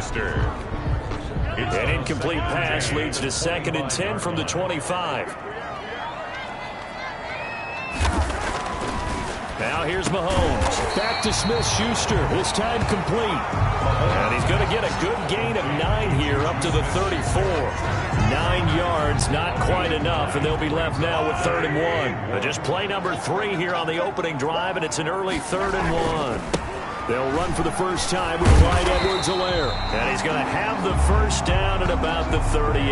Schuster. An incomplete pass leads to 2nd and 10 from the 25. Now here's Mahomes. Back to Smith-Schuster. This time complete. And he's going to get a good gain of 9 here up to the 34. 9 yards, not quite enough, and they'll be left now with 3rd and 1. Just play number 3 here on the opening drive, and it's an early 3rd and 1. They'll run for the first time with Clyde Edwards-Helaire. And he's going to have the first down at about the 38.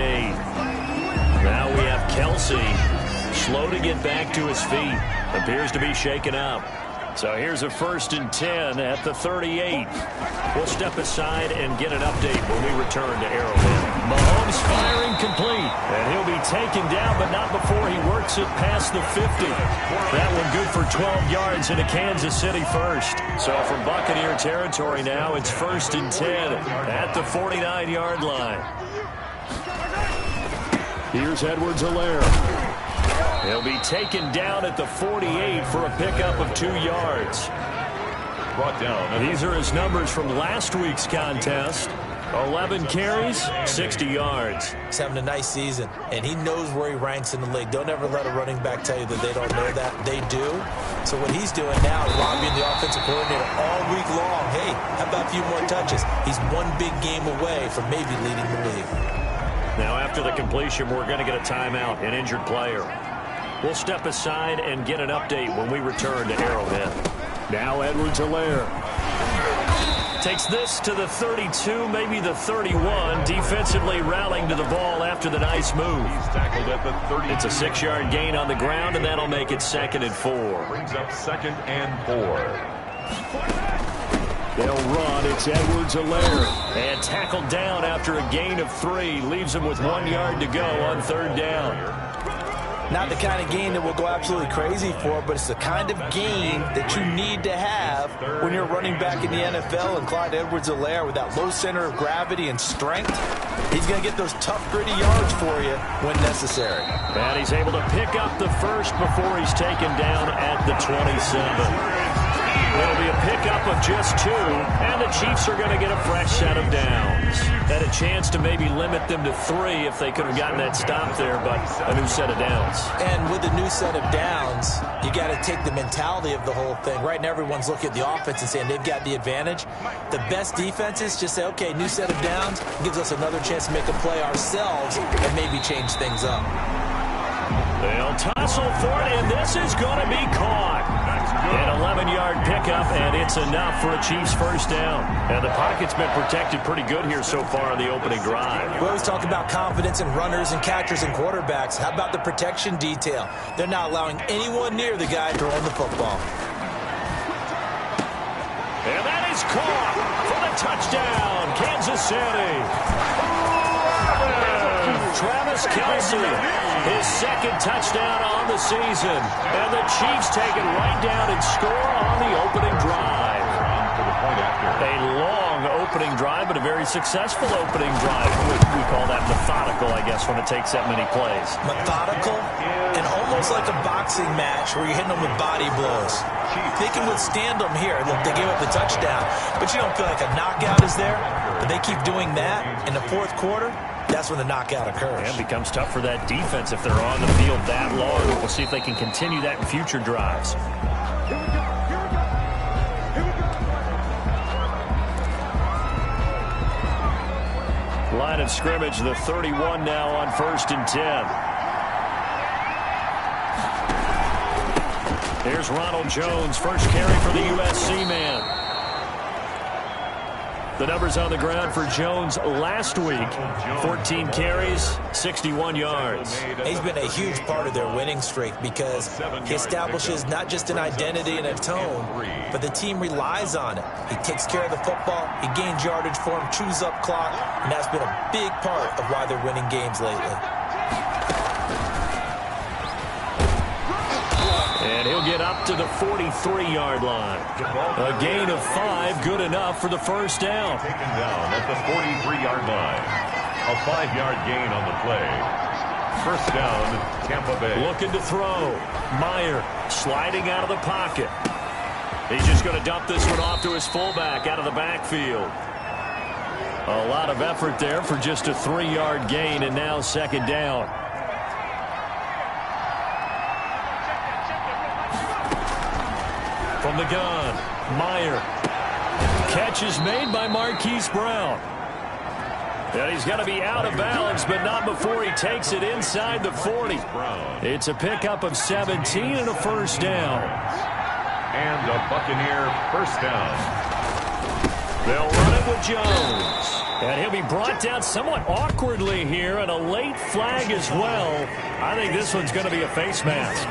Now we have Kelsey. Slow to get back to his feet. Appears to be shaken up. So here's a 1st and 10 at the 38. We'll step aside and get an update when we return to Arrowhead. Mahomes firing complete. And he'll be taken down, but not before he works it past the 50. That one good for 12 yards into Kansas City first. So from Buccaneer territory now, it's 1st and 10 at the 49-yard line. Here's Edwards-Helaire. He'll be taken down at the 48 for a pickup of 2 yards. Brought down. These are his numbers from last week's contest. 11 carries, 60 yards. He's having a nice season, and he knows where he ranks in the league. Don't ever let a running back tell you that they don't know that. They do. So what he's doing now is lobbying the offensive coordinator all week long. Hey, how about a few more touches? He's one big game away from maybe leading the league. Now after the completion, we're going to get a timeout, an injured player. We'll step aside and get an update when we return to Arrowhead. Now Edwards-Helaire takes this to the 32, maybe the 31. Defensively rallying to the ball after the nice move. He's tackled at the 30. It's a 6-yard gain on the ground, and that'll make it 2nd and 4. Brings up 2nd and 4. They'll run. It's Edwards-Helaire. And tackled down after a gain of 3. Leaves him with 1 yard to go on 3rd down. Not the kind of game that we'll go absolutely crazy for, but it's the kind of game that you need to have when you're running back in the NFL. And Clyde Edwards-Helaire, with that low center of gravity and strength, he's going to get those tough, gritty yards for you when necessary. And he's able to pick up the first before he's taken down at the 27. It'll be a pickup of just 2, and the Chiefs are going to get a fresh set of downs. Had a chance to maybe limit them to 3 if they could have gotten that stop there, but a new set of downs. And with a new set of downs, you got to take the mentality of the whole thing. Right now, everyone's looking at the offense and saying they've got the advantage. The best defenses just say, okay, new set of downs gives us another chance to make a play ourselves and maybe change things up. They'll tussle for it, and this is going to be caught. An 11-yard pickup, and it's enough for a Chiefs first down. And the pocket's been protected pretty good here so far in the opening drive. We always talk about confidence in runners and catchers and quarterbacks. How about the protection detail? They're not allowing anyone near the guy throwing the football. And that is caught for the touchdown, Kansas City. Travis Kelsey, his 2nd touchdown on the season. And the Chiefs take it right down and score on the opening drive. A long opening drive, but a very successful opening drive. We call that methodical, I guess, when it takes that many plays. Methodical and almost like a boxing match where you're hitting them with body blows. They can withstand them here. Look, they gave up the touchdown, but you don't feel like a knockout is there. But they keep doing that in the 4th quarter. That's when the knockout occurs. And it becomes tough for that defense if they're on the field that long. We'll see if they can continue that in future drives. Line of scrimmage, the 31 now on 1st and 10. Here's Ronald Jones, first carry for the USC man. The numbers on the ground for Jones last week. 14 carries, 61 yards. He's been a huge part of their winning streak because he establishes not just an identity and a tone, but the team relies on it. He takes care of the football, he gains yardage for him, chews up clock, and that's been a big part of why they're winning games lately. And he'll get up to the 43-yard line. A gain of 5, good enough for the first down. Taken down at the 43-yard line. A 5-yard gain on the play. First down, Tampa Bay. Looking to throw. Meyer sliding out of the pocket. He's just going to dump this one off to his fullback out of the backfield. A lot of effort there for just a 3-yard gain, and now second down. From the gun, Meyer. Catch is made by Marquise Brown. And he's going to be out of bounds, but not before he takes it inside the 40. It's a pickup of 17 and a first down. And a Buccaneer first down. They'll run it with Jones. And he'll be brought down somewhat awkwardly here, and a late flag as well. I think this one's going to be a face mask.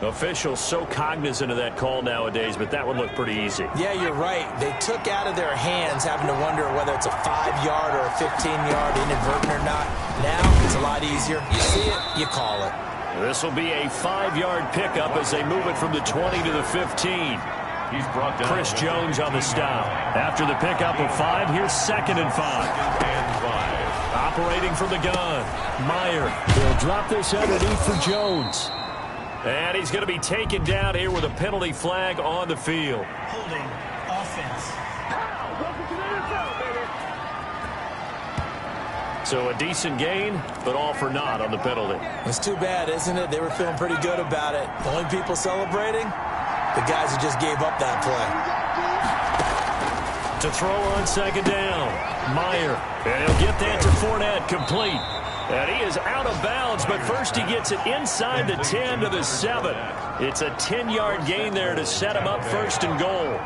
Officials so cognizant of that call nowadays, but that would look pretty easy. Yeah, you're right. They took out of their hands having to wonder whether it's a 5-yard or a 15-yard inadvertent or not. Now it's a lot easier. You see it, you call it. This will be a 5-yard pickup as they move it from the 20 to the 15. He's brought down Chris Jones on the stop. After the pickup of 5, here's 2nd and 5. Operating from the gun, Meyer. He'll drop this underneath for Jones. And he's going to be taken down here with a penalty flag on the field. Holding offense. So a decent gain, but all for naught on the penalty. It's too bad, isn't it? They were feeling pretty good about it. The only people celebrating, the guys who just gave up that play. To throw on second down, Meyer. And he'll get that to Fournette, complete. And he is out of bounds, but first he gets it inside the 10 to the 7. It's a 10-yard gain there to set him up first and goal.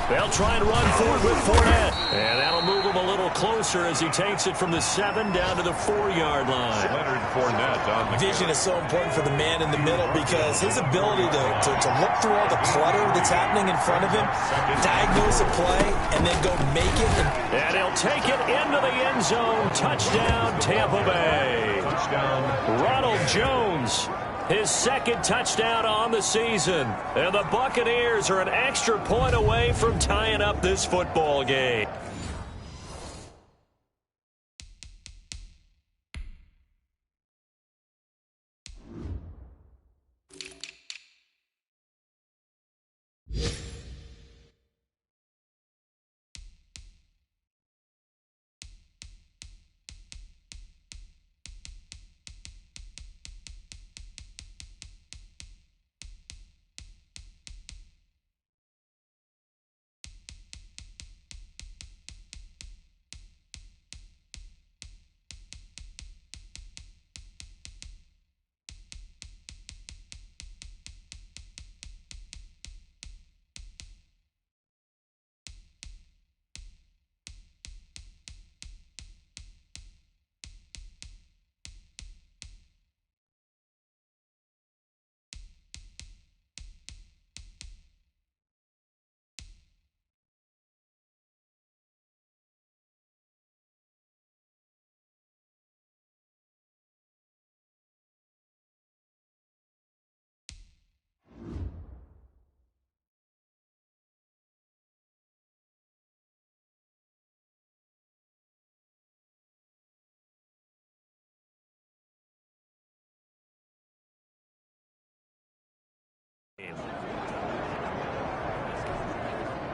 They'll try and run forward with Fournette. And that'll move him a little closer as he takes it from the 7 down to the 4-yard line. Leonard Fournette on the Vision is so important for the man in the middle because his ability to look through all the clutter that's happening in front of him, diagnose a play, and then go make it. And he'll take it into the end zone. Touchdown, Tampa Bay. touchdown. Ronald Jones, his 2nd touchdown on the season. And the Buccaneers are an extra point away from tying up this football game.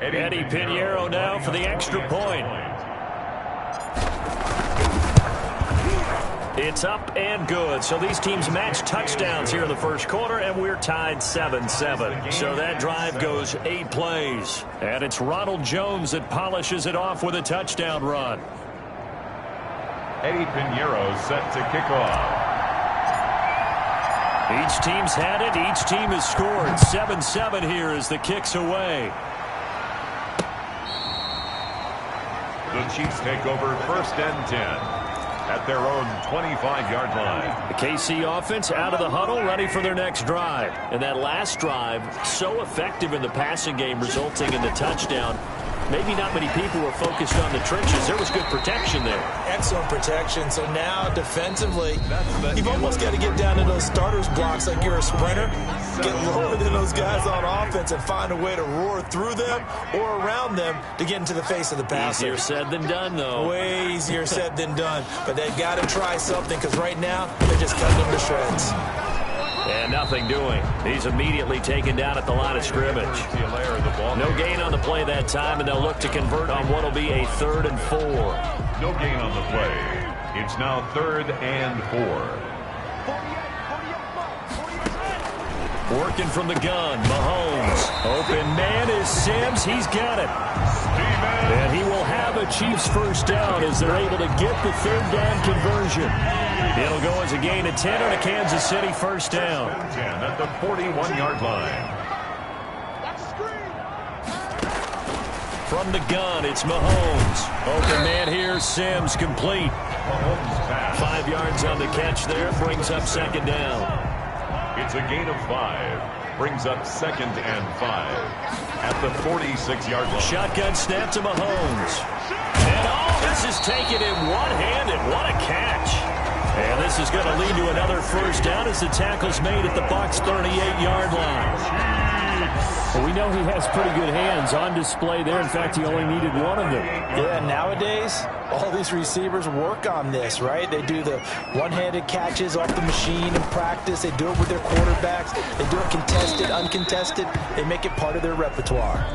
Eddie Pinheiro now for the extra point. It's up and good. So these teams match touchdowns here in the first quarter, and we're tied 7-7. So that drive goes 8 plays. And it's Ronald Jones that polishes it off with a touchdown run. Eddie Pinheiro set to kick off. Each team's had it. Each team has scored. 7-7 here as the kick's away. The Chiefs take over 1st and 10 at their own 25-yard line. The KC offense out of the huddle, ready for their next drive. And that last drive, so effective in the passing game, resulting in the touchdown. maybe not many people were focused on the trenches. There was good protection there. Excellent protection. So now defensively, you've almost got to get down to those starters blocks like you're a sprinter. Get lower than those guys on offense and find a way to roar through them or around them to get into the face of the passer. Easier said than done, though. Way easier said than done. But they've got to try something because right now they're just cutting them to shreds. And nothing doing. He's immediately taken down at the line of scrimmage. No gain on the play that time, and they'll look to convert on what will be a 3rd and 4. No gain on the play. It's now 3rd and 4. Working from the gun, Mahomes. Open man is Sims. He's got it. And he will have a Chiefs first down as they're able to get the 3rd down conversion. It'll go as a gain of 10 on a Kansas City first down. 10 at the 41-yard line. From the gun, it's Mahomes. Open man here, Sims complete. 5 yards on the catch there, brings up 2nd down. It's a gain of 5. Brings up 2nd and 5 at the 46-yard line. Shotgun snap to Mahomes. And this is taken in one-handed. What a catch. And this is going to lead to another first down as the tackle's made at the Bucs' 38-yard line. Well, we know he has pretty good hands on display there. In fact, he only needed one of them. Yeah, nowadays, all these receivers work on this, right? They do the one-handed catches off the machine in practice. They do it with their quarterbacks. They do it contested, uncontested. They make it part of their repertoire.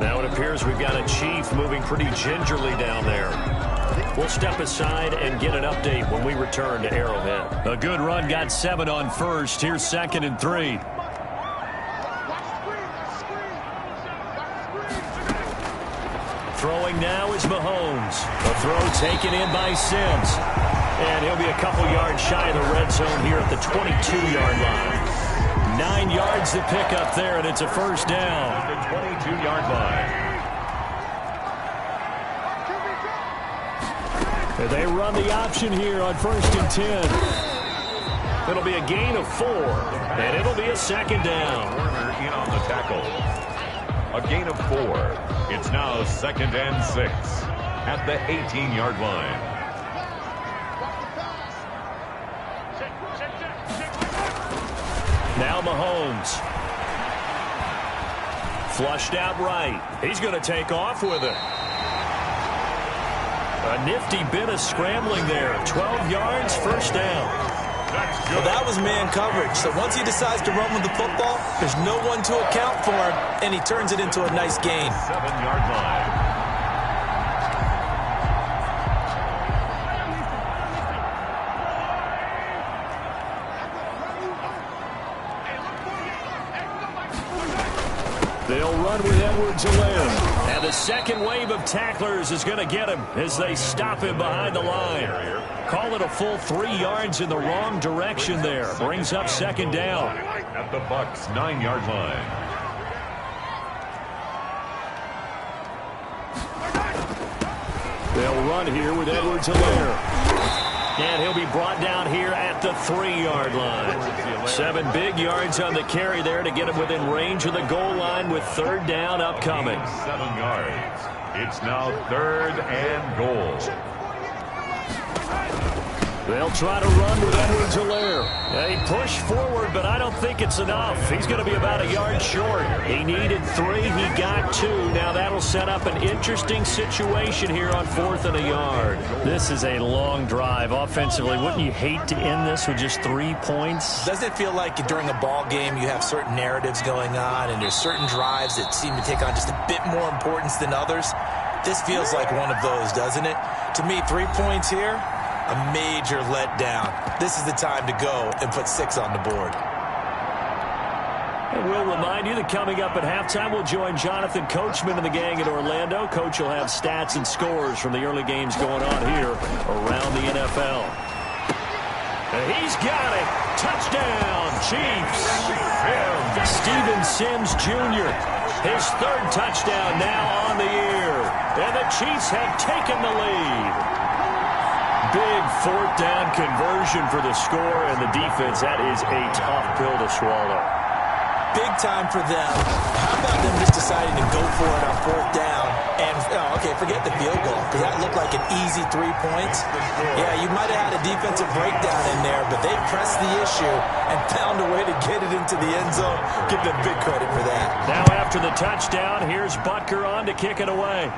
Now it appears we've got a Chief moving pretty gingerly down there. We'll step aside and get an update when we return to Arrowhead. A good run, got 7 on first. Here's 2nd and 3. Throwing now is Mahomes. A throw taken in by Sims. And he'll be a couple yards shy of the red zone here at the 22-yard line. 9 yards to pick up there, and it's a first down. The 22-yard line. And they run the option here on 1st and 10. It'll be a gain of 4, and it'll be a 2nd down. Warner in on the tackle. A gain of 4. It's now 2nd and 6 at the 18-yard line. Now Mahomes. Flushed out right. He's going to take off with it. A nifty bit of scrambling there. 12 yards, first down. Well, that was man coverage. So once he decides to run with the football, there's no one to account for him, and he turns it into a nice gain. 7-yard line. They'll run with Edwards-Helaire. And the second wave of tacklers is going to get him as they stop him behind the line. Call it a full 3 yards in the wrong direction there. Brings up 2nd down. At the Bucs' 9-yard line. They'll run here with Edwards-Helaire. And he'll be brought down here at the 3-yard line. 7 big yards on the carry there to get him within range of the goal line with 3rd down upcoming. 7 yards. It's now 3rd and goal. They'll try to run with Edwards-Helaire. They push forward, but I don't think it's enough. He's going to be about a yard short. He needed 3. He got 2. Now that'll set up an interesting situation here on 4th and a yard. This is a long drive offensively. Wouldn't you hate to end this with just 3 points? Doesn't it feel like during a ball game you have certain narratives going on and there's certain drives that seem to take on just a bit more importance than others? This feels like one of those, doesn't it? To me, 3 points here, a major letdown. This is the time to go and put 6 on the board. And we'll remind you that coming up at halftime, we'll join Jonathan Coachman and the gang in Orlando. Coach will have stats and scores from the early games going on here around the NFL. And he's got it. Touchdown, Chiefs. Steven Sims Jr., his 3rd touchdown now on the year. And the Chiefs have taken the lead. Big 4th down conversion for the score, and the defense, that is a tough pill to swallow. Big time for them. How about them just deciding to go for it on 4th down Oh, okay, forget the field goal, because that looked like an easy 3 points. Yeah, you might have had a defensive breakdown in there, but they pressed the issue and found a way to get it into the end zone. Give them big credit for that. Now after the touchdown, here's Butker on to kick it away.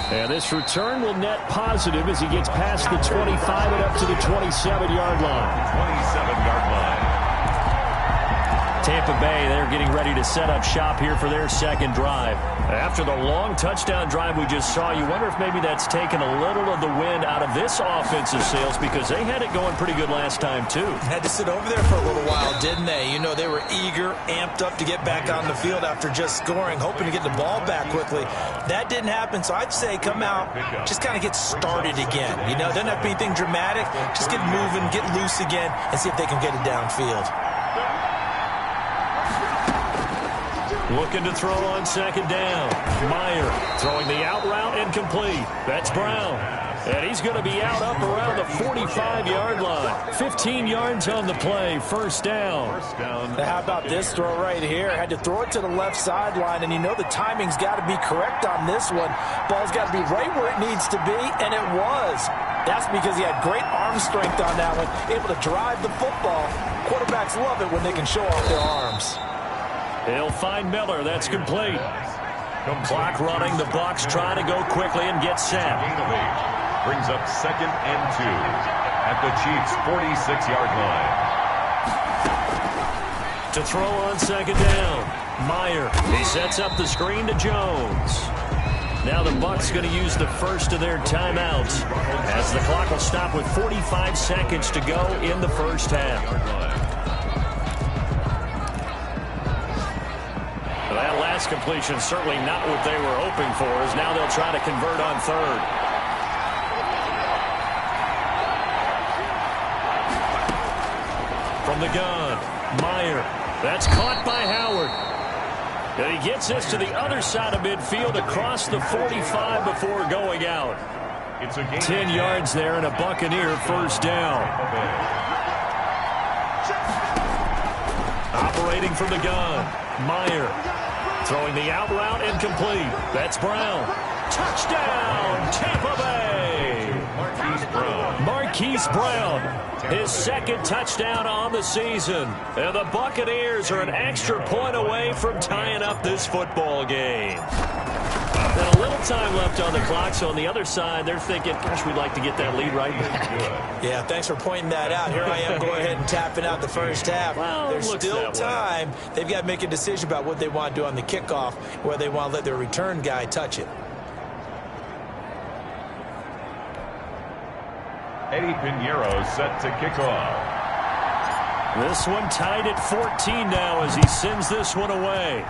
And this return will net positive as he gets past the 25 and up to the 27-yard line. 27-yard line. Tampa Bay, they're getting ready to set up shop here for their second drive. After the long touchdown drive we just saw, you wonder if maybe that's taken a little of the wind out of this offensive sails, because they had it going pretty good last time, too. Had to sit over there for a little while, didn't they? You know, they were eager, amped up to get back on the field after just scoring, hoping to get the ball back quickly. That didn't happen, so I'd say come out, just kind of get started again. You know, doesn't have to be anything dramatic. Just get moving, get loose again, and see if they can get it downfield. Looking to throw on second down. Meyer throwing the out route incomplete. That's Brown. And he's going to be out up around the 45-yard line. 15 yards on the play. First down. Now how about this throw right here? Had to throw it to the left sideline, and you know the timing's got to be correct on this one. Ball's got to be right where it needs to be, and it was. That's because he had great arm strength on that one, able to drive the football. Quarterbacks love it when they can show off their arms. He'll find Miller. That's complete. Clock running. The Bucs trying to go quickly and get set. Brings up 2nd and 2 at the Chiefs' 46-yard line. To throw on second down. Meyer. He sets up the screen to Jones. Now the Bucs going to use the first of their timeouts as the clock will stop with 45 seconds to go in the first half. That last completion certainly not what they were hoping for, as now they'll try to convert on third. From the gun, Meyer. That's caught by Howard. And he gets this to the other side of midfield across the 45 before going out. It's a 10 yards there and a Buccaneer first down. Operating from the gun, Meyer. Throwing the out route incomplete. That's Brown. Touchdown, Tampa Bay. Marquise Brown. His second touchdown on the season. And the Buccaneers are an extra point away from tying up this football game. And a little time left on the clock, so on the other side, they're thinking, gosh, we'd like to get that lead right back. Yeah, thanks for pointing that out. Here I am going ahead and tapping out the first half. Well, there's still time. They've got to make a decision about what they want to do on the kickoff, whether they want to let their return guy touch it. Eddie Pinheiro set to kick off. This one tied at 14 now as he sends this one away.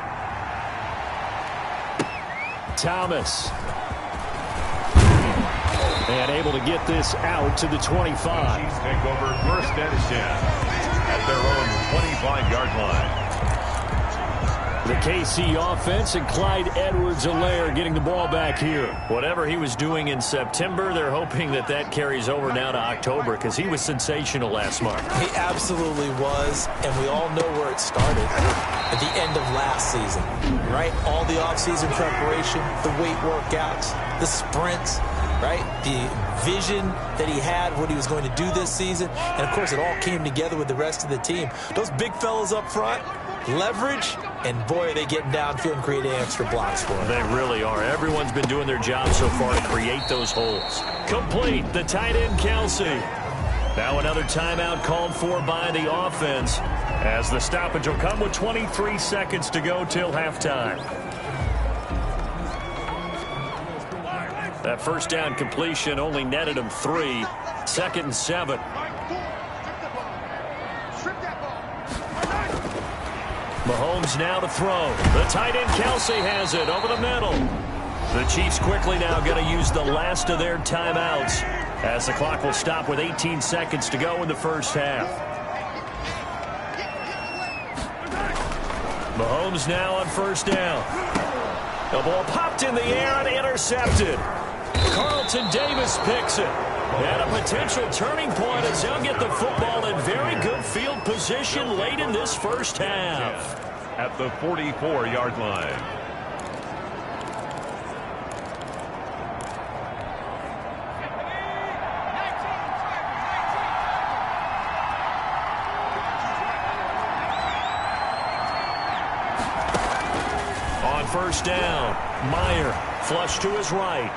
Thomas. And able to get this out to the 25. Chiefs take over 1st and 10 at their own 25-yard line. The KC offense and Clyde Edwards-Helaire getting the ball back here. Whatever he was doing in September, they're hoping that that carries over now to October, because he was sensational last month. He absolutely was, and we all know where it started. At the end of last season, right? All the offseason preparation, the weight workouts, the sprints, right? The vision that he had, what he was going to do this season. And, of course, it all came together with the rest of the team. Those big fellas up front, leverage, and, boy, are they getting downfield and creating extra blocks for him. They really are. Everyone's been doing their job so far to create those holes. Complete. The tight end, Kelsey. Now another timeout called for by the offense, as the stoppage will come with 23 seconds to go till halftime. That first down completion only netted him 3. 2nd and 7. Mahomes now to throw. The tight end Kelsey has it over the middle. The Chiefs quickly now going to use the last of their timeouts, as the clock will stop with 18 seconds to go in the first half. Mahomes now on first down. The ball popped in the air and intercepted. Carlton Davis picks it. And a potential turning point as they'll get the football in very good field position late in this first half. at the 44-yard line. On first down, Meyer flush to his right.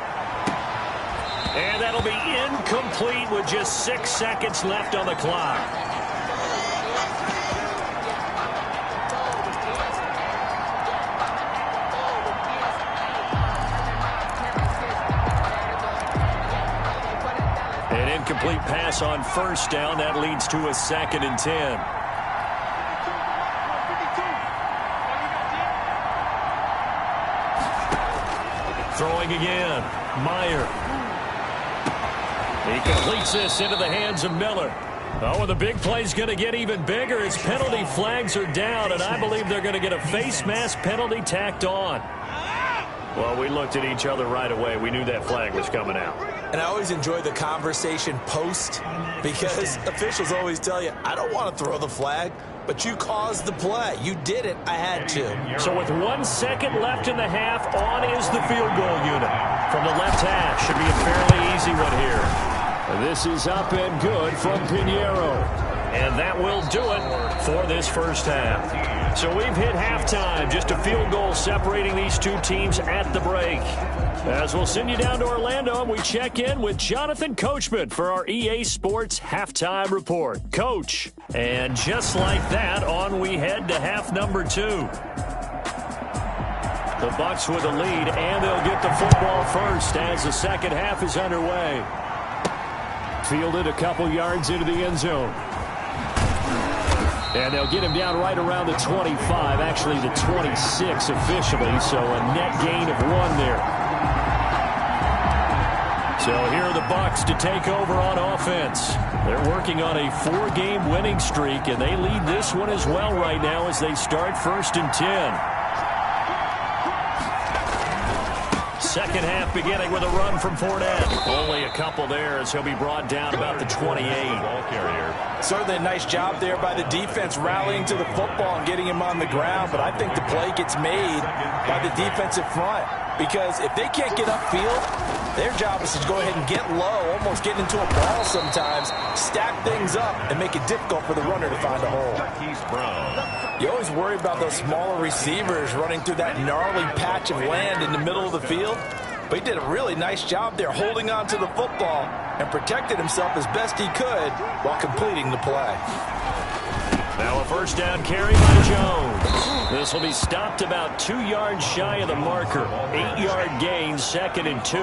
And that'll be incomplete with just 6 seconds left on the clock. An incomplete pass on first down. That leads to a 2nd and 10. Throwing again, Meyer. He completes this into the hands of Miller. Oh, and the big play's going to get even bigger as penalty flags are down, and I believe they're going to get a face mask penalty tacked on. Well, we looked at each other right away. We knew that flag was coming out. And I always enjoy the conversation post because officials always tell you, I don't want to throw the flag, but you caused the play. You did it. I had to. So with 1 second left in the half, on is the field goal unit. From the left hash, should be a fairly easy one here. This is up and good from Pinheiro. And that will do it for this first half. So we've hit halftime. Just a field goal separating these two teams at the break. As we'll send you down to Orlando, and we check in with Jonathan Coachman for our EA Sports Halftime Report. Coach, and just like that, on we head to half number 2. The Bucs with a lead, and they'll get the football first as the second half is underway. Fielded a couple yards into the end zone. And they'll get him down right around the 25, actually the 26 officially, so a net gain of 1 there. So here are the Bucs to take over on offense. They're working on a 4-game winning streak, and they lead this one as well right now as they start 1st and 10. Second half beginning with a run from Fournette. Only a couple there as he'll be brought down about the 28. Ball carrier. Certainly a nice job there by the defense rallying to the football and getting him on the ground, but I think the play gets made by the defensive front because if they can't get upfield, their job is to go ahead and get low, almost get into a ball sometimes, stack things up, and make it difficult for the runner to find a hole. You always worry about those smaller receivers running through that gnarly patch of land in the middle of the field, but he did a really nice job there holding on to the football and protected himself as best he could while completing the play. Now a first down carry by Jones. This will be stopped about 2 yards shy of the marker. 8-yard gain, 2nd and 2.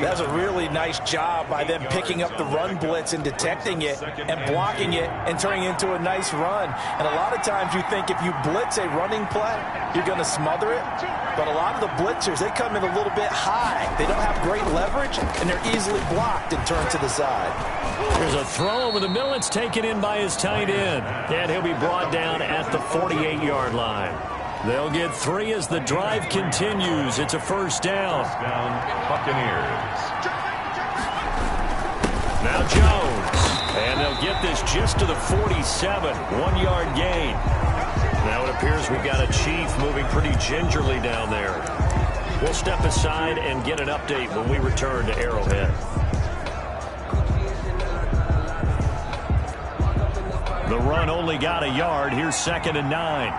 That's a really nice job by them picking up the run blitz and detecting it and blocking it and turning it into a nice run. And a lot of times you think if you blitz a running play, you're going to smother it. But a lot of the blitzers, they come in a little bit high. They don't have great leverage, and they're easily blocked and turned to the side. There's a throw over the middle. It's taken in by his tight end. And he'll be brought down at the 48-yard line. They'll get 3 as the drive continues. It's a first down. Buccaneers. Now Jones. And they'll get this just to the 47. 1-yard gain. Now it appears we've got a Chief moving pretty gingerly down there. We'll step aside and get an update when we return to Arrowhead. The run only got a yard. Here's 2nd and 9.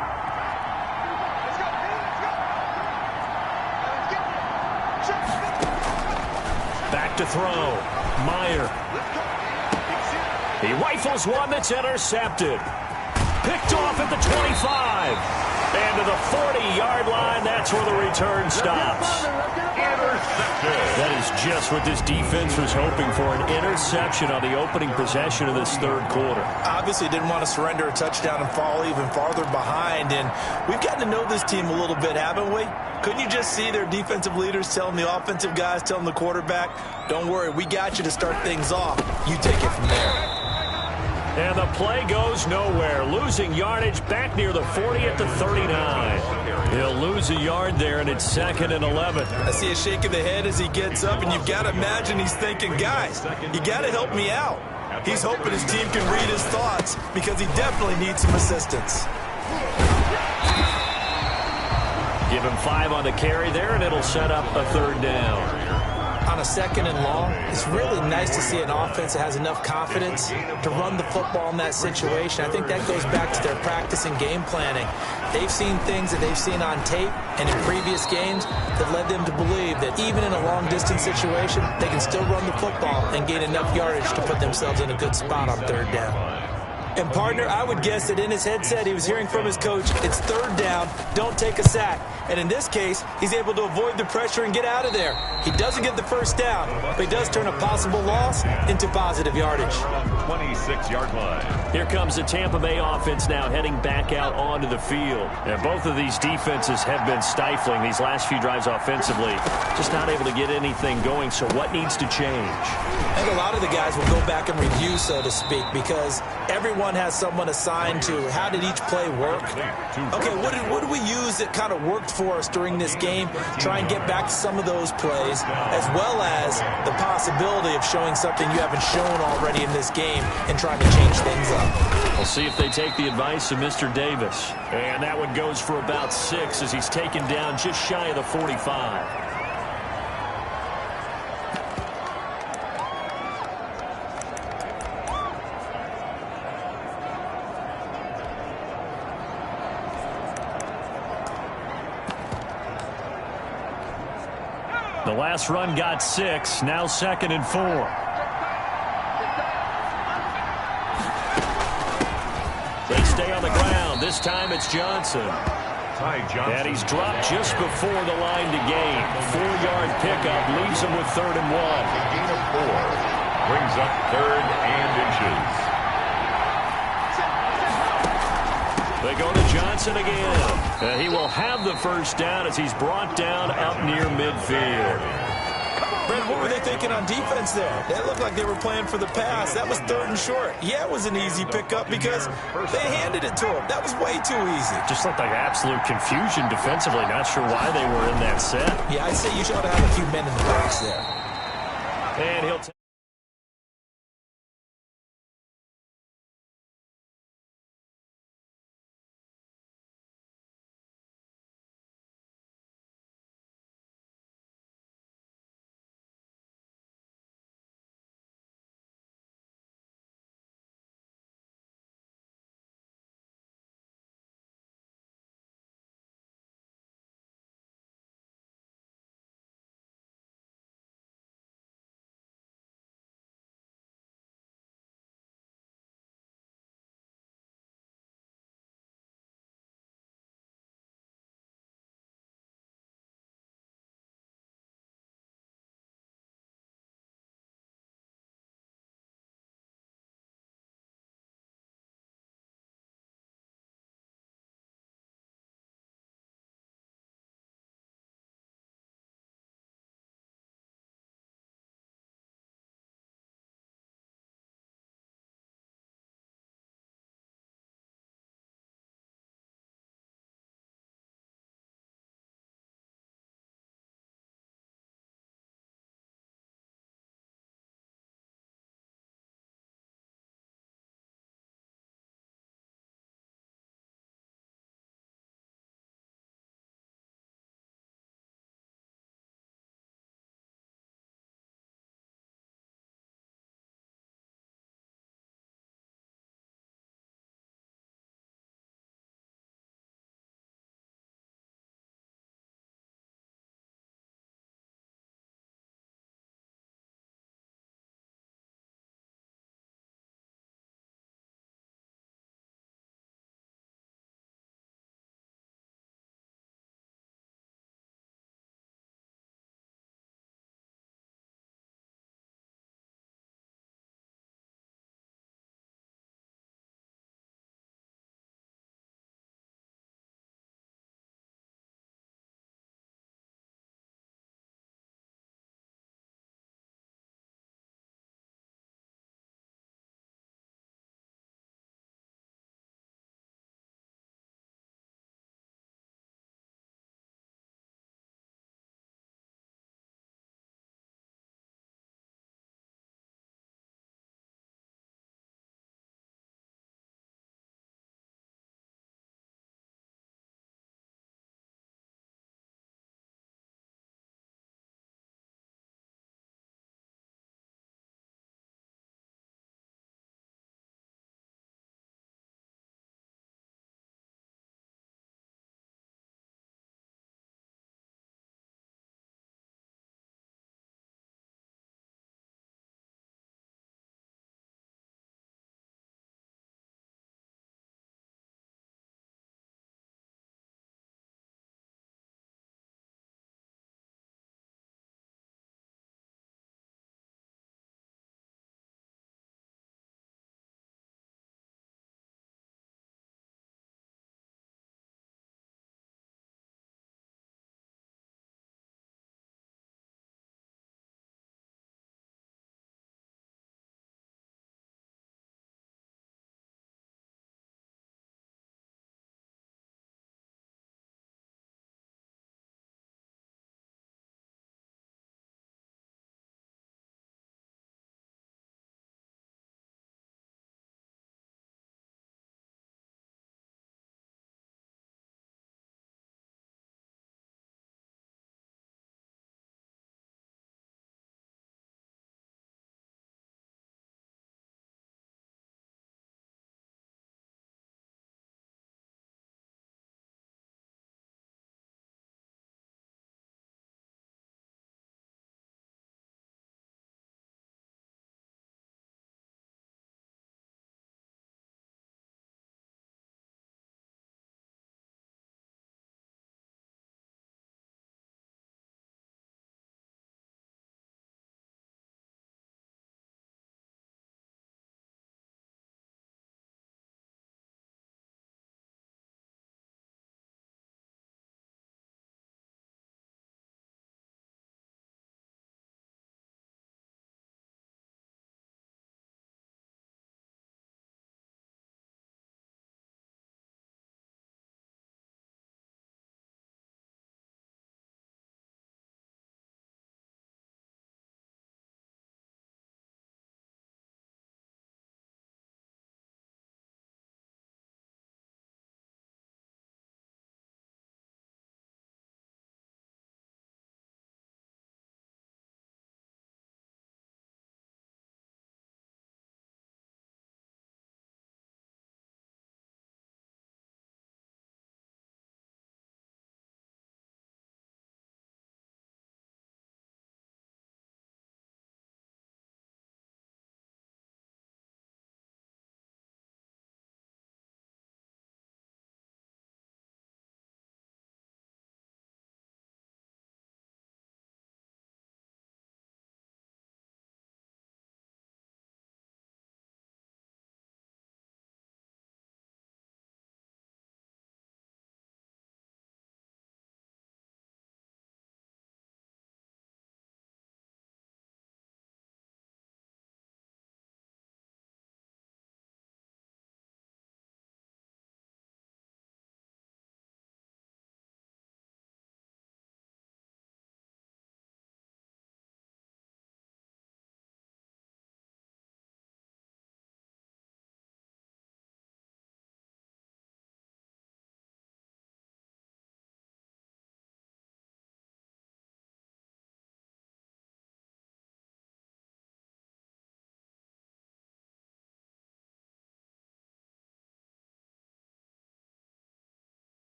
Back to throw. Meyer. He rifles one that's intercepted. Picked off at the 25. And to the 40-yard line, that's where the return stops. That is just what this defense was hoping for, an interception on the opening possession of this third quarter. Obviously didn't want to surrender a touchdown and fall even farther behind, and we've gotten to know this team a little bit, haven't we? Couldn't you just see their defensive leaders telling the offensive guys, telling the quarterback, don't worry, we got you to start things off. You take it from there. And the play goes nowhere. Losing yardage back near the 40 at the 39. He'll lose a yard there, and it's 2nd and 11. I see a shake of the head as he gets up, and you've got to imagine he's thinking, guys, you got to help me out. He's hoping his team can read his thoughts because he definitely needs some assistance. Give him 5 on the carry there, and it'll set up a 3rd down. On a 2nd and long, it's really nice to see an offense that has enough confidence to run the football in that situation. I think that goes back to their practice and game planning. They've seen things that they've seen on tape and in previous games that led them to believe that even in a long-distance situation, they can still run the football and gain enough yardage to put themselves in a good spot on 3rd down. And, partner, I would guess that in his headset he was hearing from his coach, it's 3rd down, don't take a sack. And in this case, he's able to avoid the pressure and get out of there. He doesn't get the 1st down, but he does turn a possible loss into positive yardage. 26-yard line. Here comes the Tampa Bay offense now heading back out onto the field. And both of these defenses have been stifling these last few drives offensively. Just not able to get anything going, so what needs to change? I think a lot of the guys will go back and review, so to speak, because everyone has someone assigned to how did each play work. Okay, what did we use that kind of worked for us during this game? Try and get back to some of those plays, as well as the possibility of showing something you haven't shown already in this game and trying to change things up. We'll see if they take the advice of Mr. Davis. And that one goes for about 6 as he's taken down just shy of the 45. The last run got 6, now 2nd and 4. They stay on the ground. This time it's Johnson. And he's dropped just before the line to gain. 4-yard pickup leaves him with 3rd and 1. A gain of 4 brings up 3rd and inches. They go to Johnson again. And he will have the 1st down as he's brought down out near midfield. Brent, what were they thinking on defense there? They looked like they were playing for the pass. That was 3rd and short. Yeah, it was an easy pickup because they handed it to him. That was way too easy. Just looked like absolute confusion defensively. Not sure why they were in that set. Yeah, I'd say you should have a few men in the box there. And he'll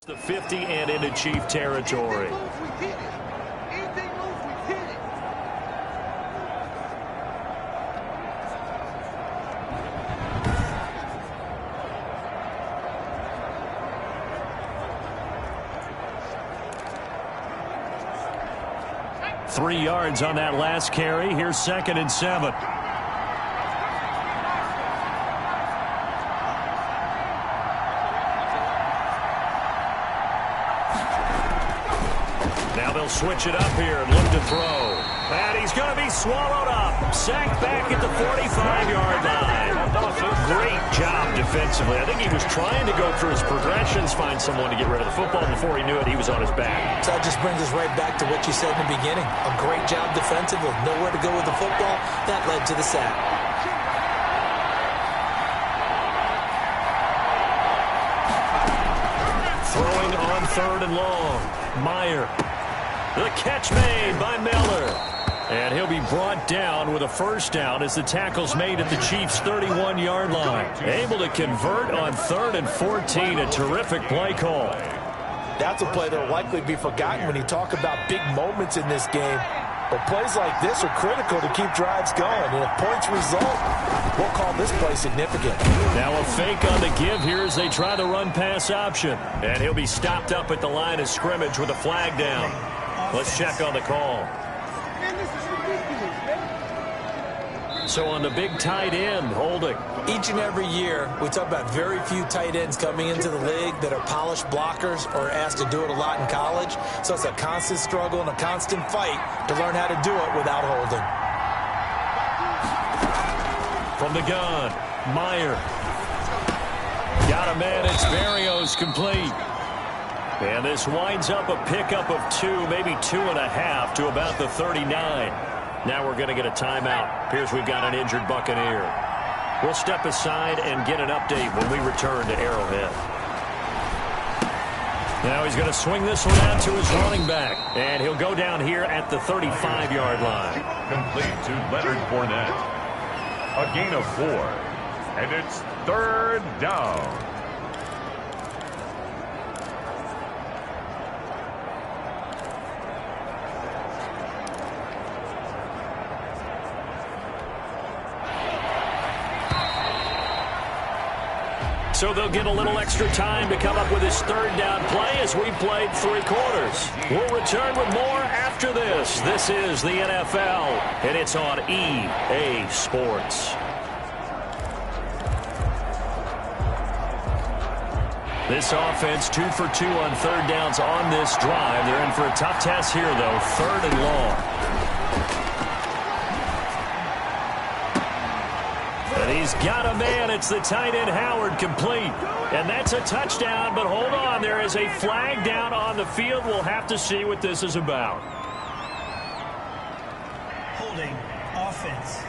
The 50 and into Chief territory. Anything moves, we hit it. 3 yards on that last carry. Here's 2nd and 7. Now they'll switch it up here and look to throw. And he's going to be swallowed up. Sacked back at the 45-yard line. Great job defensively. I think he was trying to go through his progressions, find someone to get rid of the football. Before he knew it, he was on his back. So that just brings us right back to what you said in the beginning. A great job defensive with nowhere to go with the football. That led to the sack. Throwing on 3rd and long. Meyer. The catch made by Miller. And he'll be brought down with a 1st down as the tackle's made at the Chiefs' 31-yard line. Able to convert on 3rd and 14. A terrific play call. That's a play that will likely be forgotten when you talk about big moments in this game. But plays like this are critical to keep drives going. And if points result, we'll call this play significant. Now a fake on the give here as they try the run-pass option. And he'll be stopped up at the line of scrimmage with a flag down. Let's check on the call. Man, this is ridiculous, man. So on the big tight end, holding. Each and every year, we talk about very few tight ends coming into the league that are polished blockers or asked to do it a lot in college. So it's a constant struggle and a constant fight to learn how to do it without holding. From the gun, Meyer. Got a man, it's Berrios complete. And this winds up a pickup of 2, maybe 2.5 to about the 39. Now we're going to get a timeout. Appears we've got an injured Buccaneer. We'll step aside and get an update when we return to Arrowhead. Now he's going to swing this one out to his running back. And he'll go down here at the 35-yard line. Complete to Leonard Fournette. A gain of 4. And it's 3rd down. So they'll get a little extra time to come up with his 3rd down play as we played 3 quarters. We'll return with more after this. This is the NFL, and it's on EA Sports. This offense 2 for 2 on 3rd downs on this drive. They're in for a tough test here, though. 3rd and long. And he's got a man. It's the tight end Howard complete. And that's a touchdown, but hold on. There is a flag down on the field. We'll have to see what this is about. Holding offense.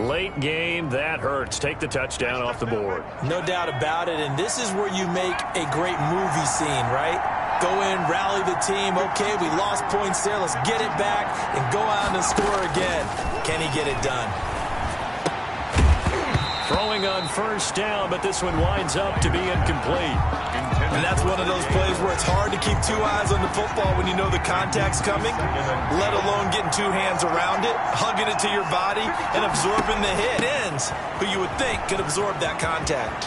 Late game, that hurts. Take the touchdown off the board. No doubt about it, and this is where you make a great movie scene, right? Go in, rally the team. Okay, we lost points there. Let's get it back and go out and score again. Can he get it done? Throwing on 1st down, but this one winds up to be incomplete. And that's one of those plays where it's hard to keep 2 eyes on the football when you know the contact's coming, let alone getting 2 hands around it, hugging it to your body, and absorbing the hit. Ends who you would think could absorb that contact.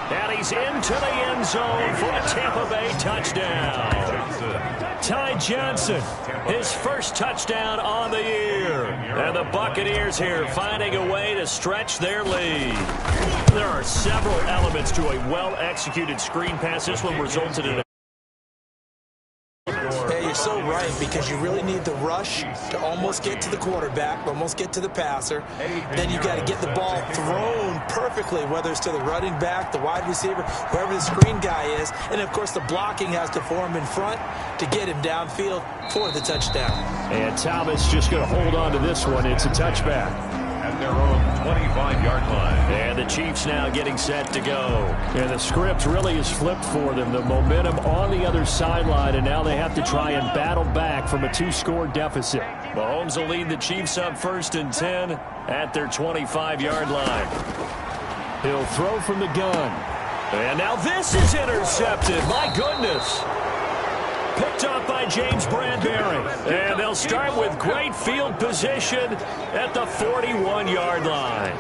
And he's into the end zone for a Tampa Bay touchdown. Ty Johnson, his first touchdown on the year. And the Buccaneers here finding a way to stretch their lead. There are several elements to a well-executed screen pass. This one resulted in a... Yeah, you're so right, because you really need the rush to almost get to the quarterback, almost get to the passer. Then you got to get the ball thrown perfectly, whether it's to the running back, the wide receiver, whoever the screen guy is. And, of course, the blocking has to form in front to get him downfield for the touchdown. And Thomas just going to hold on to this one. It's a touchback. At their own 25-yard line. And the Chiefs now getting set to go. And the script really is flipped for them. The momentum on the other sideline, and now they have to try and battle back from a 2-score deficit. Mahomes will lead the Chiefs up 1st and 10 at their 25-yard line. He'll throw from the gun. And now this is intercepted. My goodness. Picked off by James Bradbury. And they'll start with great field position at the 41-yard line.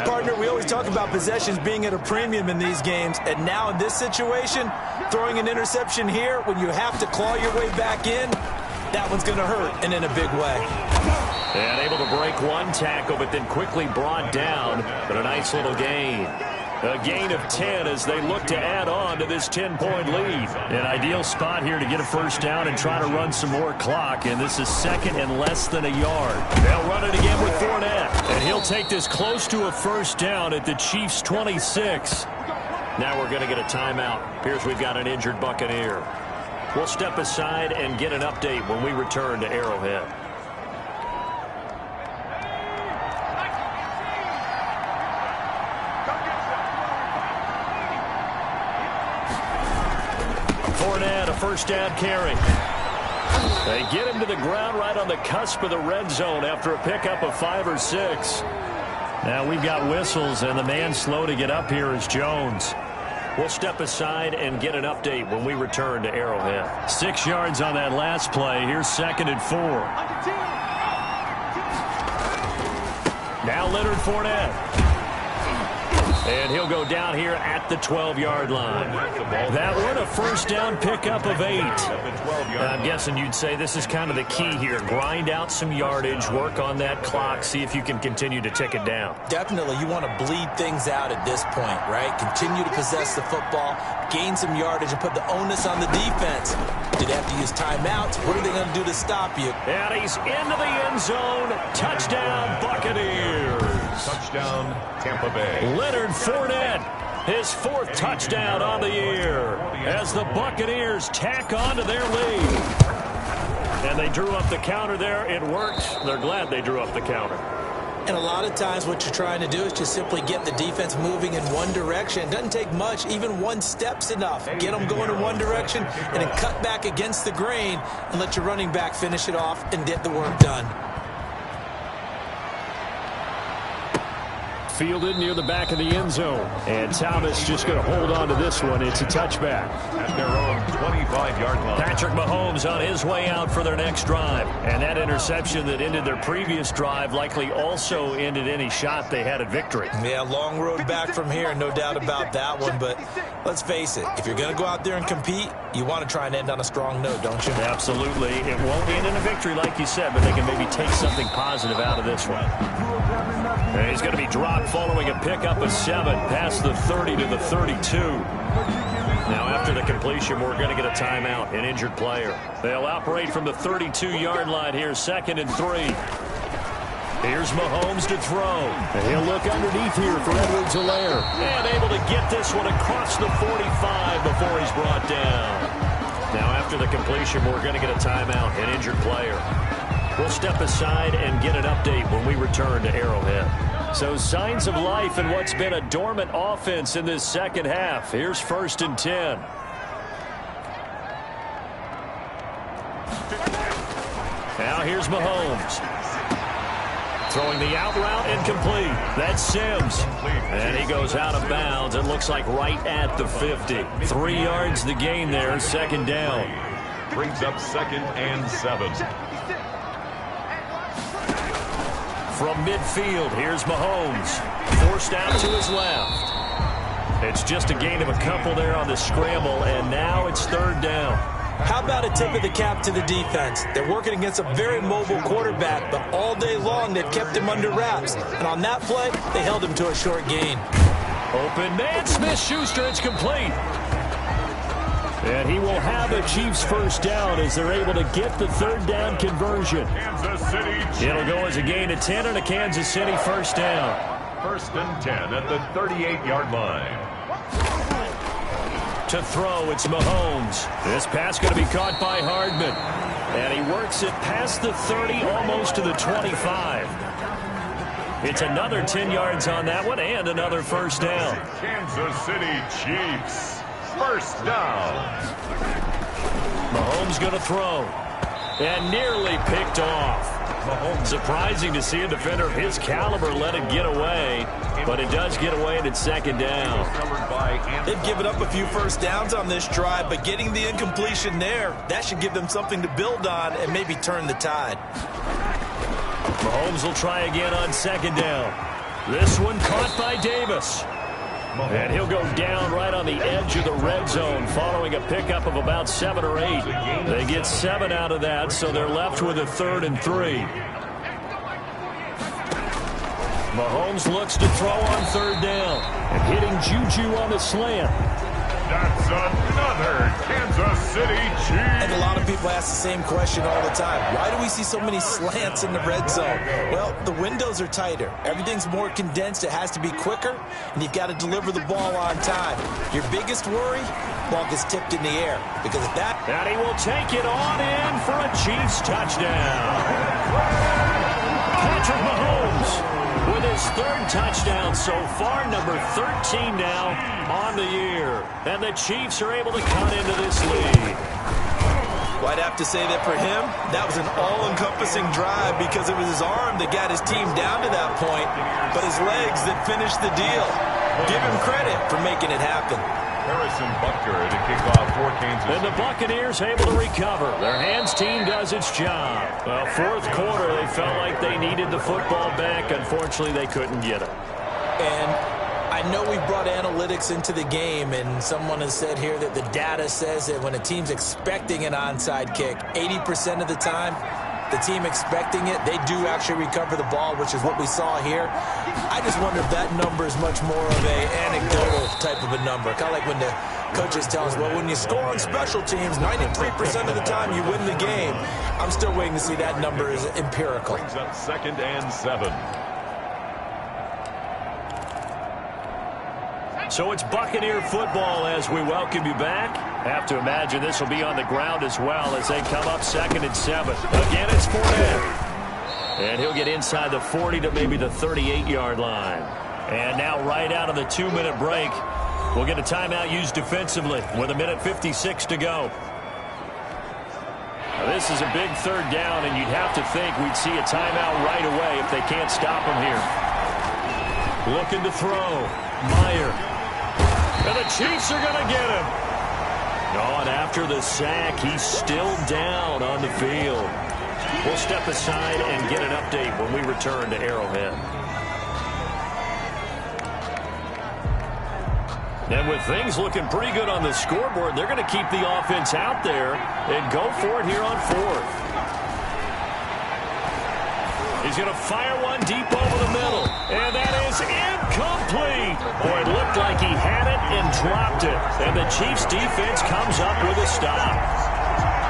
Partner, we always talk about possessions being at a premium in these games, and now in this situation, throwing an interception here when you have to claw your way back in, that one's going to hurt, and in a big way. And able to break one tackle, but then quickly brought down, but a nice little gain. A gain of 10 as they look to add on to this 10-point lead. An ideal spot here to get a first down and try to run some more clock, and this is second and less than a yard. They'll run it again with Fournette, and he'll take this close to a first down at the Chiefs' 26. Now we're going to get a timeout. Appears we've got an injured Buccaneer. We'll step aside and get an update when we return to Arrowhead. Fournette, a first down carry. They get him to the ground right on the cusp of the red zone after a pickup of 5 or 6. Now we've got whistles, and the man slow to get up here is Jones. We'll step aside and get an update when we return to Arrowhead. 6 yards on that last play. Here's 2nd and 4. Now Leonard Fournette. And he'll go down here at the 12-yard line. That one, a first down pickup of 8. I'm guessing you'd say this is kind of the key here. Grind out some yardage, work on that clock, see if you can continue to tick it down. Definitely, you want to bleed things out at this point, right? Continue to possess the football, gain some yardage, and put the onus on the defense. Do they have to use timeouts? What are they going to do to stop you? And he's into the end zone. Touchdown, Buccaneers. Touchdown, Tampa Bay. Leonard Fournette, his 4th touchdown on the year as the Buccaneers tack on to their lead. And they drew up the counter there. It worked. They're glad they drew up the counter. And a lot of times what you're trying to do is just simply get the defense moving in one direction. It doesn't take much. Even one step's enough. Get them going in one direction and then cut back against the grain and let your running back finish it off and get the work done. Fielded near the back of the end zone. And Thomas just going to hold on to this one. It's a touchback. At their own 25-yard line. Patrick Mahomes on his way out for their next drive. And that interception that ended their previous drive likely also ended any shot they had at victory. Yeah, long road back from here, no doubt about that one. But let's face it, if you're going to go out there and compete, you want to try and end on a strong note, don't you? Absolutely. It won't end in a victory like you said, but they can maybe take something positive out of this one. And he's going to be dropped following a pickup of 7 past the 30 to the 32. Now after the completion, we're going to get a timeout, an injured player. They'll operate from the 32-yard line here, 2nd and 3. Here's Mahomes to throw. And he'll look underneath here for Edwards-Helaire. And able to get this one across the 45 before he's brought down. Now after the completion, we're going to get a timeout, an injured player. We'll step aside and get an update when we return to Arrowhead. So signs of life in what's been a dormant offense in this second half. Here's 1st and 10. Now here's Mahomes. Throwing the out route incomplete. That's Sims. And he goes out of bounds. It looks like right at the 50. 3 yards the gain there, 2nd down. Brings up 2nd and 7. From midfield, here's Mahomes. Forced out to his left. It's just a gain of a couple there on the scramble, and now it's 3rd down. How about a tip of the cap to the defense? They're working against a very mobile quarterback, but all day long they've kept him under wraps. And on that play, they held him to a short gain. Open man, Smith-Schuster, it's complete. And he will have a Chiefs first down as they're able to get the 3rd down conversion. Kansas City Chiefs. It'll go as a gain of 10 and a Kansas City first down. 1st and 10 at the 38-yard line. To throw, it's Mahomes. This pass going to be caught by Hardman. And he works it past the 30, almost to the 25. It's another 10 yards on that one and another first down. Kansas City Chiefs. First down. Mahomes going to throw. And nearly picked off. Surprising to see a defender of his caliber let it get away, but it does get away and it's second down. They've given up a few first downs on this drive, but getting the incompletion there, that should give them something to build on and maybe turn the tide. Mahomes will try again on second down. This one caught by Davis. And he'll go down right on the edge of the red zone following a pickup of about 7 or 8. They get 7 out of that, so they're left with a 3rd and 3. Mahomes looks to throw on 3rd down. And hitting Juju on the slant. That's another Kansas City Chiefs. And a lot of people ask the same question all the time. Why do we see so many slants in the red zone? Well, the windows are tighter. Everything's more condensed. It has to be quicker, and you've got to deliver the ball on time. Your biggest worry, ball gets tipped in the air. Because of that... And he will take it on in for a Chiefs touchdown. Patrick Mahomes with his 3rd touchdown so far, number 13 now on the year. And the Chiefs are able to cut into this lead. Well, I'd have to say that for him, that was an all-encompassing drive because it was his arm that got his team down to that point, but his legs that finished the deal. Give him credit for making it happen. Harrison Butker to kick off for Kansas. And the Buccaneers able to recover. Their hands team does its job. Well, 4th quarter, they felt like they needed the football back. Unfortunately, they couldn't get it. And I know we brought analytics into the game, and someone has said here that the data says that when a team's expecting an onside kick, 80% of the time, the team expecting it, they do actually recover the ball, which is what we saw here. I just wonder if that number is much more of a anecdotal type of a number. Kind of like when the coaches tell us, well, when you score on special teams, 93% of the time you win the game. I'm still waiting to see that number is empirical. Brings up 2nd and 7. So it's Buccaneer football as we welcome you back. Have to imagine this will be on the ground as well as they come up 2nd and 7. Again, it's Fournette. And he'll get inside the 40 to maybe the 38-yard line. And now right out of the 2-minute break, we'll get a timeout used defensively with 1:56 to go. Now, this is a big 3rd down, and you'd have to think we'd see a timeout right away if they can't stop him here. Looking to throw. Meyer. And the Chiefs are going to get him. Oh, and after the sack, he's still down on the field. We'll step aside and get an update when we return to Arrowhead. And with things looking pretty good on the scoreboard, they're going to keep the offense out there and go for it here on 4th. He's going to fire one deep over the middle. And that is incomplete. Boy, it looked like he had it and dropped it. And the Chiefs defense comes up with a stop.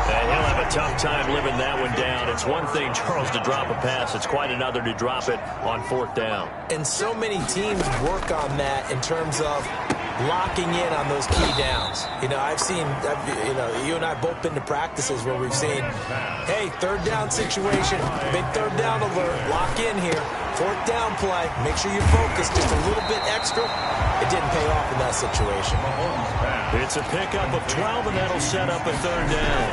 And he'll have a tough time living that one down. It's one thing, Charles, to drop a pass. It's quite another to drop it on 4th down. And so many teams work on that in terms of locking in on those key downs. You know, you and I have both been to practices where we've seen, hey, 3rd down situation, big 3rd down alert, lock in here, 4th down play, make sure you focus just a little bit extra. It didn't pay off in that situation. It's a pickup of 12, and that'll set up a 3rd down.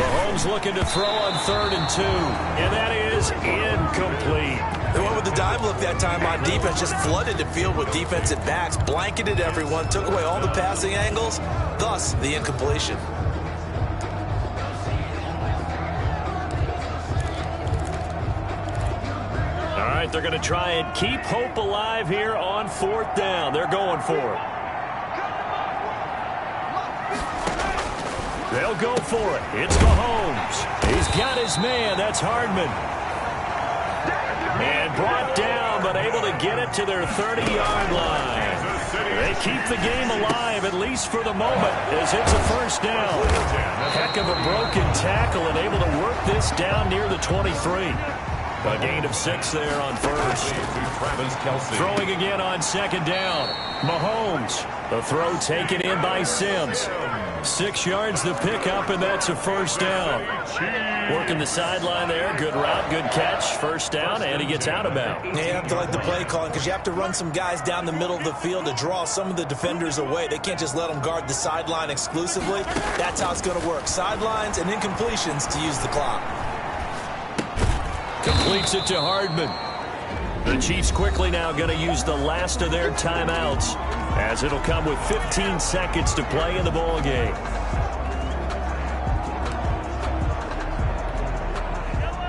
Mahomes looking to throw on 3rd and 2, and that is incomplete. They went with the dime look that time on defense, just flooded the field with defensive backs, blanketed everyone, took away all the passing angles, thus the incompletion. All right, they're going to try and keep hope alive here on 4th down. They're going for it. They'll go for it. It's Mahomes. He's got his man. That's Hardman. And brought down, but able to get it to their 30-yard line. They keep the game alive, at least for the moment, as it's a 1st down. Heck of a broken tackle and able to work this down near the 23. A gain of 6 there on 1st. Throwing again on 2nd down. Mahomes. The throw taken in by Sims. 6 yards the pickup, and that's a 1st down. Working the sideline there. Good route, good catch. 1st down, and he gets out of bounds. Yeah, you have to like the play calling because you have to run some guys down the middle of the field to draw some of the defenders away. They can't just let them guard the sideline exclusively. That's how it's going to work. Sidelines and incompletions to use the clock. Completes it to Hardman. The Chiefs quickly now going to use the last of their timeouts, as it'll come with 15 seconds to play in the ball game.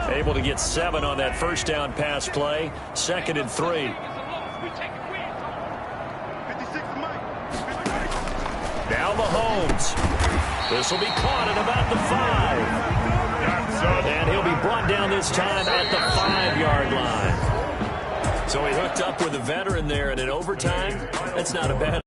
Able to get 7 on that first down pass play. 2nd and 3. Now Mahomes. This will be caught at about the 5. And he'll be brought down this time at the 5-yard line. So he hooked up with a veteran there, and in overtime, that's not a bad